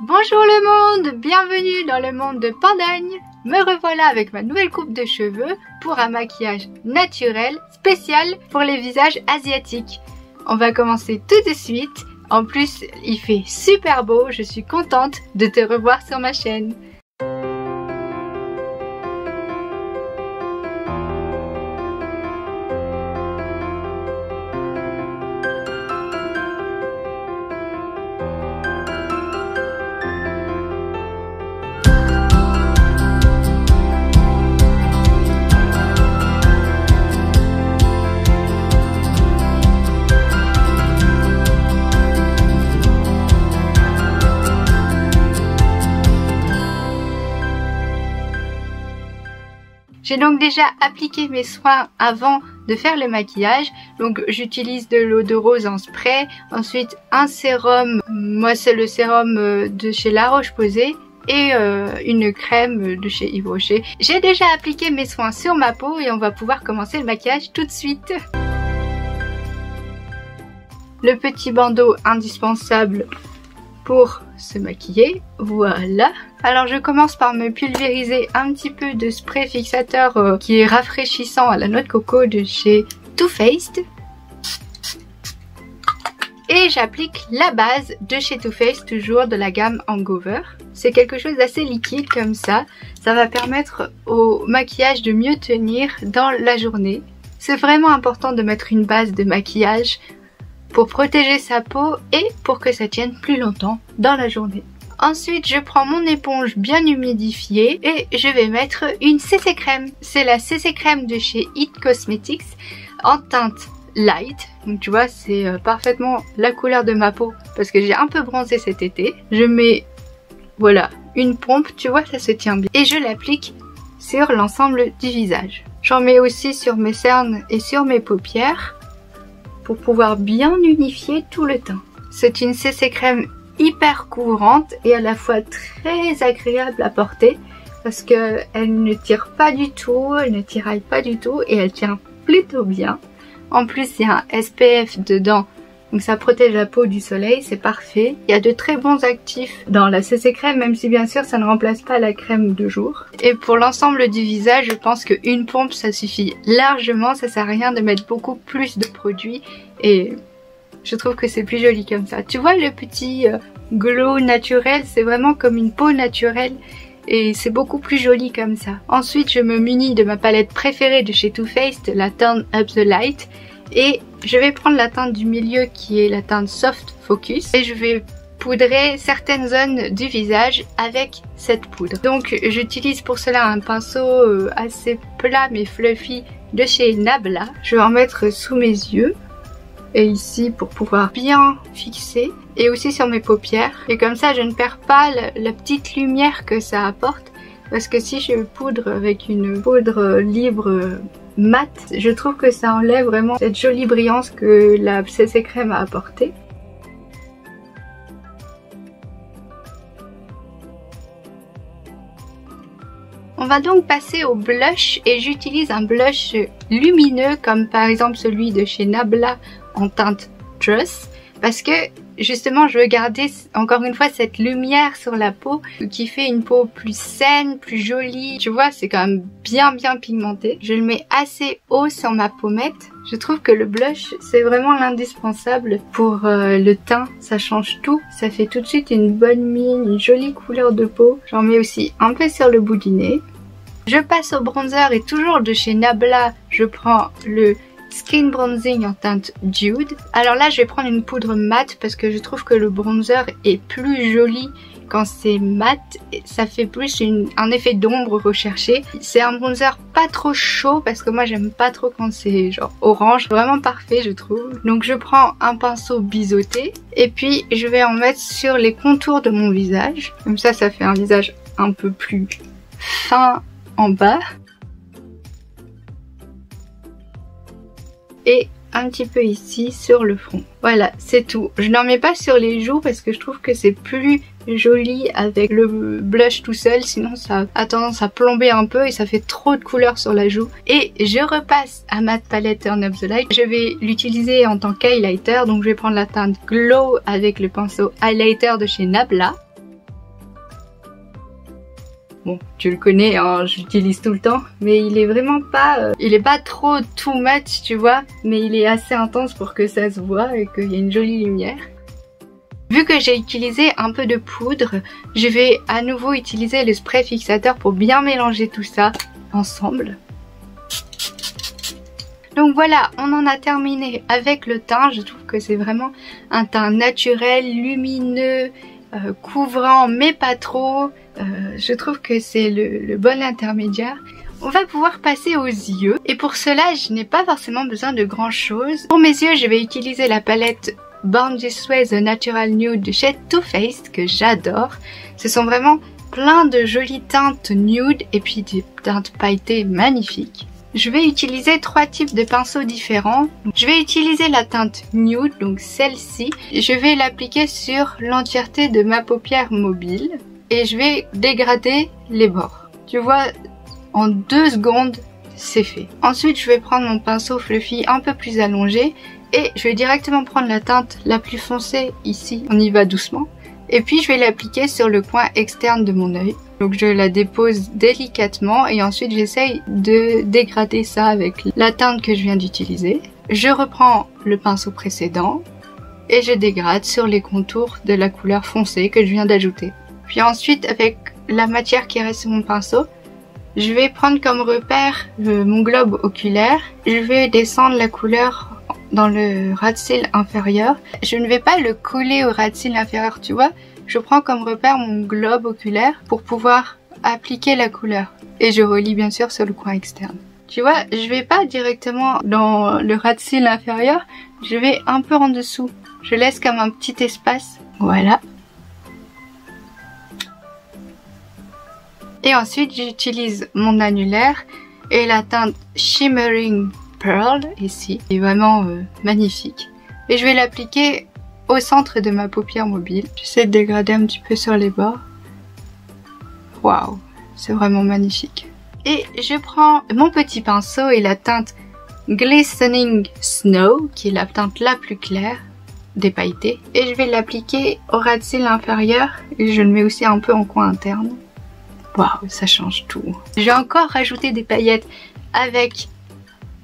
Bonjour le monde, bienvenue dans le monde de Pandagne. Me revoilà avec ma nouvelle coupe de cheveux pour un maquillage naturel spécial pour les visages asiatiques. On va commencer tout de suite. En plus, il fait super beau, je suis contente de te revoir sur ma chaîne. J'ai donc déjà appliqué mes soins avant de faire le maquillage. Donc j'utilise de l'eau de rose en spray, ensuite un sérum, moi c'est le sérum de chez La Roche-Posay et une crème de chez Yves Rocher. J'ai déjà appliqué mes soins sur ma peau et on va pouvoir commencer le maquillage tout de suite. Le petit bandeau indispensable pour se maquiller, voilà. Alors je commence par me pulvériser un petit peu de spray fixateur qui est rafraîchissant à la noix de coco de chez Too Faced. Et j'applique la base de chez Too Faced, toujours de la gamme Hangover. C'est quelque chose d'assez liquide comme ça. Ça va permettre au maquillage de mieux tenir dans la journée. C'est vraiment important de mettre une base de maquillage pour protéger sa peau et pour que ça tienne plus longtemps dans la journée. Ensuite, je prends mon éponge bien humidifiée et je vais mettre une CC crème. C'est la CC crème de chez It Cosmetics en teinte light. Donc tu vois, c'est parfaitement la couleur de ma peau parce que j'ai un peu bronzé cet été. Je mets, voilà, une pompe, tu vois, ça se tient bien. Et je l'applique sur l'ensemble du visage. J'en mets aussi sur mes cernes et sur mes paupières pour pouvoir bien unifier tout le teint. C'est une CC crème hyper couvrante et à la fois très agréable à porter parce que elle ne tire pas du tout, elle ne tiraille pas du tout et elle tient plutôt bien. En plus, il y a un SPF dedans, donc ça protège la peau du soleil, c'est parfait. Il y a de très bons actifs dans la CC crème, même si bien sûr ça ne remplace pas la crème de jour. Et pour l'ensemble du visage, je pense qu'une pompe ça suffit largement, ça sert à rien de mettre beaucoup plus de produits et je trouve que c'est plus joli comme ça. Tu vois le petit glow naturel, c'est vraiment comme une peau naturelle et c'est beaucoup plus joli comme ça. Ensuite, je me munis de ma palette préférée de chez Too Faced, la Turn Up the Light. Et je vais prendre la teinte du milieu qui est la teinte Soft Focus et je vais poudrer certaines zones du visage avec cette poudre. Donc j'utilise pour cela un pinceau assez plat mais fluffy de chez Nabla. Je vais en mettre sous mes yeux et ici pour pouvoir bien fixer et aussi sur mes paupières. Et comme ça je ne perds pas la petite lumière que ça apporte parce que si je poudre avec une poudre libre mat, je trouve que ça enlève vraiment cette jolie brillance que la CC crème a apportée. On va donc passer au blush et j'utilise un blush lumineux comme par exemple celui de chez Nabla en teinte Trust parce que justement je veux garder encore une fois cette lumière sur la peau qui fait une peau plus saine, plus jolie. Tu vois, c'est quand même bien pigmenté. Je le mets assez haut sur ma pommette. Je trouve que le blush c'est vraiment l'indispensable pour le teint. Ça change tout. Ça fait tout de suite une bonne mine, une jolie couleur de peau. J'en mets aussi un peu sur le bout du nez. Je passe au bronzer et toujours de chez Nabla, je prends le Skin Bronzing en teinte Dude. Alors là je vais prendre une poudre mat parce que je trouve que le bronzer est plus joli quand c'est mat. Ça fait plus un effet d'ombre recherché. C'est un bronzer pas trop chaud parce que moi j'aime pas trop quand c'est genre orange. Vraiment parfait je trouve. Donc je prends un pinceau biseauté et puis je vais en mettre sur les contours de mon visage. Comme ça fait un visage un peu plus fin en bas. Et un petit peu ici sur le front. Voilà, c'est tout. Je n'en mets pas sur les joues parce que je trouve que c'est plus joli avec le blush tout seul, sinon ça a tendance à plomber un peu et ça fait trop de couleur sur la joue. Et je repasse à ma palette Turn Up the Light. Je vais l'utiliser en tant qu'highlighter, donc je vais prendre la teinte Glow avec le pinceau highlighter de chez Nabla. Bon, tu le connais, hein, je l'utilise tout le temps, mais il est vraiment pas... il est pas trop too much, tu vois, mais il est assez intense pour que ça se voit et qu'il y ait une jolie lumière. Vu que j'ai utilisé un peu de poudre, je vais à nouveau utiliser le spray fixateur pour bien mélanger tout ça ensemble. Donc voilà, on en a terminé avec le teint. Je trouve que c'est vraiment un teint naturel, lumineux, couvrant mais pas trop. Je trouve que c'est le bon intermédiaire. On va pouvoir passer aux yeux et pour cela je n'ai pas forcément besoin de grand chose. Pour mes yeux je vais utiliser la palette Born This Way The Natural Nude de chez Too Faced que j'adore. Ce sont vraiment plein de jolies teintes nude et puis des teintes pailletées magnifiques. Je vais utiliser 3 types de pinceaux différents. Je vais utiliser la teinte nude, donc celle-ci. Je vais l'appliquer sur l'entièreté de ma paupière mobile et je vais dégrader les bords. Tu vois, en 2 secondes, c'est fait. Ensuite, je vais prendre mon pinceau fluffy un peu plus allongé et je vais directement prendre la teinte la plus foncée ici. On y va doucement. Et puis, je vais l'appliquer sur le coin externe de mon œil. Donc, je la dépose délicatement et ensuite, j'essaye de dégrader ça avec la teinte que je viens d'utiliser. Je reprends le pinceau précédent et je dégrade sur les contours de la couleur foncée que je viens d'ajouter. Puis ensuite, avec la matière qui reste sur mon pinceau, je vais prendre comme repère mon globe oculaire. Je vais descendre la couleur dans le ras de cils inférieur. Je ne vais pas le coller au ras de cils inférieur, tu vois. Je prends comme repère mon globe oculaire pour pouvoir appliquer la couleur. Et je relie bien sûr sur le coin externe. Tu vois, je vais pas directement dans le ras de cils inférieur. Je vais un peu en dessous. Je laisse comme un petit espace. Voilà. Et ensuite, j'utilise mon annulaire et la teinte Shimmering Pearl, ici. C'est vraiment magnifique. Et je vais l'appliquer au centre de ma paupière mobile. J'essaie de dégrader un petit peu sur les bords. Waouh, c'est vraiment magnifique. Et je prends mon petit pinceau et la teinte Glistening Snow, qui est la teinte la plus claire des pailletés. Et je vais l'appliquer au ras de cils inférieur. Et je le mets aussi un peu en coin interne. Waouh, ça change tout. J'ai encore rajouté des paillettes avec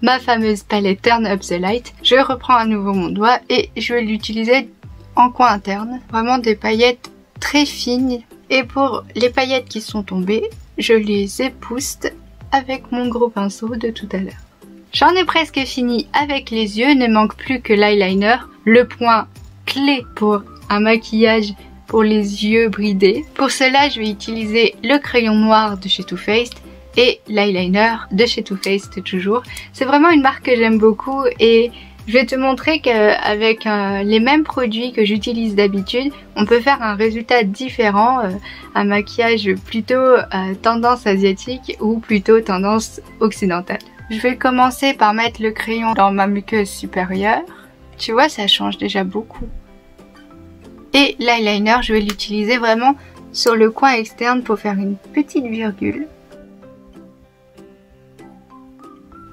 ma fameuse palette Turn Up the Light. Je reprends à nouveau mon doigt et je vais l'utiliser en coin interne. Vraiment des paillettes très fines. Et pour les paillettes qui sont tombées, je les épouste avec mon gros pinceau de tout à l'heure. J'en ai presque fini avec les yeux. Ne manque plus que l'eyeliner. Le point clé pour un maquillage pour les yeux bridés. Pour cela, je vais utiliser le crayon noir de chez Too Faced et l'eyeliner de chez Too Faced toujours. C'est vraiment une marque que j'aime beaucoup et je vais te montrer qu'avec les mêmes produits que j'utilise d'habitude, on peut faire un résultat différent, un maquillage plutôt tendance asiatique ou plutôt tendance occidentale. Je vais commencer par mettre le crayon dans ma muqueuse supérieure. Tu vois, ça change déjà beaucoup. Et l'eyeliner, je vais l'utiliser vraiment sur le coin externe pour faire une petite virgule.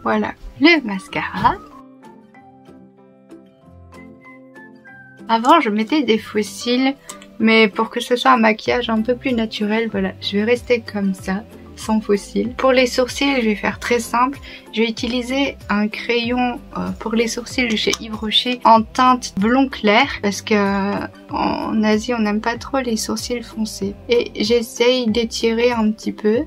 Voilà, le mascara. Avant, je mettais des faux cils, mais pour que ce soit un maquillage un peu plus naturel, voilà, je vais rester comme ça, sans faux cils. Pour les sourcils, je vais faire très simple. Je vais utiliser un crayon pour les sourcils de chez Yves Rocher en teinte blond clair parce que en Asie, on n'aime pas trop les sourcils foncés. Et j'essaye d'étirer un petit peu,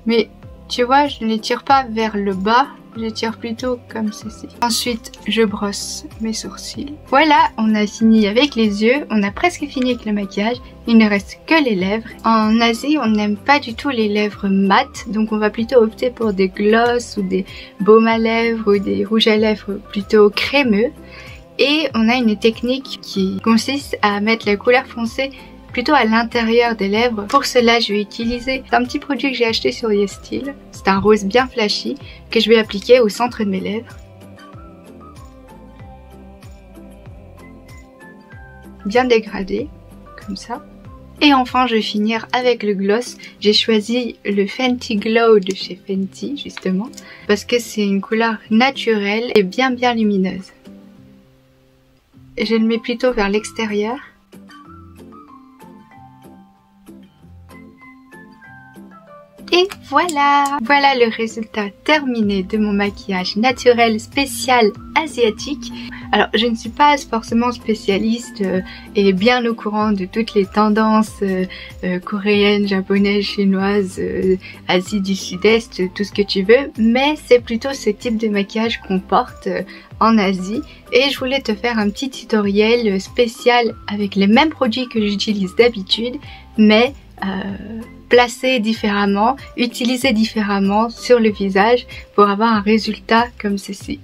mais tu vois, je ne les tire pas vers le bas. Je tire plutôt comme ceci. Ensuite, je brosse mes sourcils. Voilà, on a fini avec les yeux. On a presque fini avec le maquillage. Il ne reste que les lèvres. En Asie, on n'aime pas du tout les lèvres mates. Donc, on va plutôt opter pour des glosses ou des baumes à lèvres ou des rouges à lèvres plutôt crémeux. Et on a une technique qui consiste à mettre la couleur foncée plutôt à l'intérieur des lèvres. Pour cela, je vais utiliser un petit produit que j'ai acheté sur YesStyle. C'est un rose bien flashy que je vais appliquer au centre de mes lèvres. Bien dégradé, comme ça. Et enfin, je vais finir avec le gloss. J'ai choisi le Fenty Glow de chez Fenty, justement, parce que c'est une couleur naturelle et bien lumineuse. Je le mets plutôt vers l'extérieur. Et voilà le résultat terminé de mon maquillage naturel spécial asiatique. Alors je ne suis pas forcément spécialiste et bien au courant de toutes les tendances coréennes, japonaises, chinoises, Asie du Sud-Est, tout ce que tu veux, mais c'est plutôt ce type de maquillage qu'on porte en Asie et je voulais te faire un petit tutoriel spécial avec les mêmes produits que j'utilise d'habitude, mais placés différemment, utilisés différemment sur le visage pour avoir un résultat comme ceci.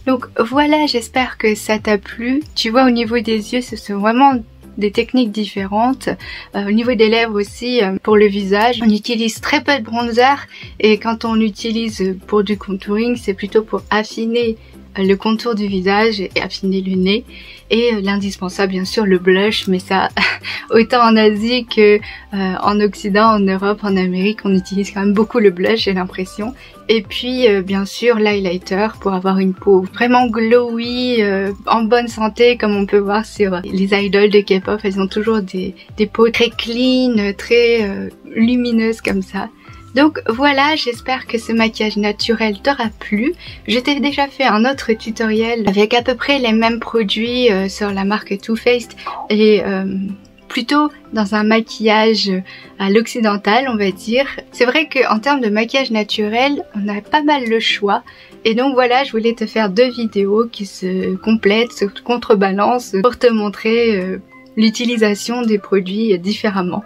Donc voilà, j'espère que ça t'a plu. Tu vois, au niveau des yeux, ce sont vraiment des techniques différentes. Au niveau des lèvres aussi, pour le visage, on utilise très peu de bronzer et quand on utilise pour du contouring, c'est plutôt pour affiner le contour du visage et affiner le nez, et l'indispensable bien sûr le blush, mais ça autant en Asie que en Occident, en Europe, en Amérique, on utilise quand même beaucoup le blush, j'ai l'impression. Et puis bien sûr l'highlighter pour avoir une peau vraiment glowy, en bonne santé, comme on peut voir sur les idoles de K-pop. Elles ont toujours des peaux très clean, très lumineuses comme ça. Donc voilà, j'espère que ce maquillage naturel t'aura plu. Je t'ai déjà fait un autre tutoriel avec à peu près les mêmes produits sur la marque Too Faced et plutôt dans un maquillage à l'occidental, on va dire. C'est vrai qu'en termes de maquillage naturel, on a pas mal le choix. Et donc voilà, je voulais te faire deux vidéos qui se complètent, se contrebalancent pour te montrer l'utilisation des produits différemment.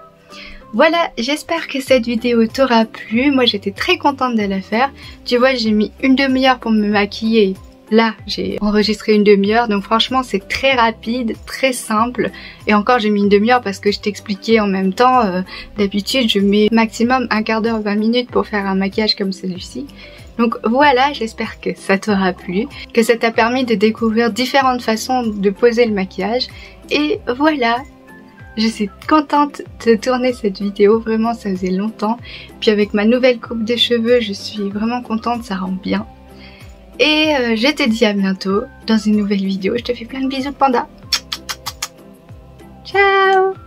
Voilà, j'espère que cette vidéo t'aura plu. Moi j'étais très contente de la faire. Tu vois, j'ai mis une demi-heure pour me maquiller. Là, j'ai enregistré une demi-heure, donc franchement c'est très rapide, très simple. Et encore j'ai mis une demi-heure parce que je t'expliquais en même temps. D'habitude je mets maximum un quart d'heure, 20 minutes pour faire un maquillage comme celui-ci. Donc voilà, j'espère que ça t'aura plu, que ça t'a permis de découvrir différentes façons de poser le maquillage. Et voilà, je suis contente de tourner cette vidéo, vraiment ça faisait longtemps. Puis avec ma nouvelle coupe de cheveux, je suis vraiment contente, ça rend bien. Et je te dis à bientôt dans une nouvelle vidéo. Je te fais plein de bisous panda. Ciao!